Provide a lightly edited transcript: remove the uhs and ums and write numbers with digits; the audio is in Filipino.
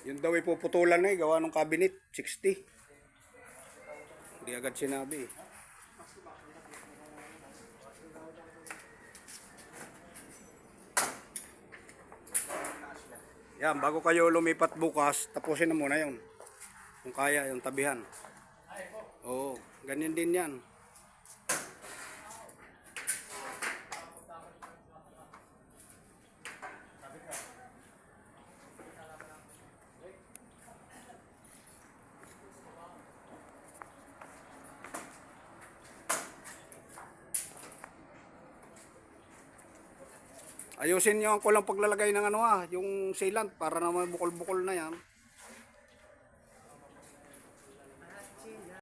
Yun daw ipuputulan na gawa ng cabinet, 60. Hindi agad sinabi eh. Yan, bago kayo lumipat bukas, tapusin na muna yun. Kung kaya, yung tabihan. Oo, ganyan din yan. Ayusin nyo ang kulang paglalagay ng ano yung sealant para naman bukol-bukol na yan.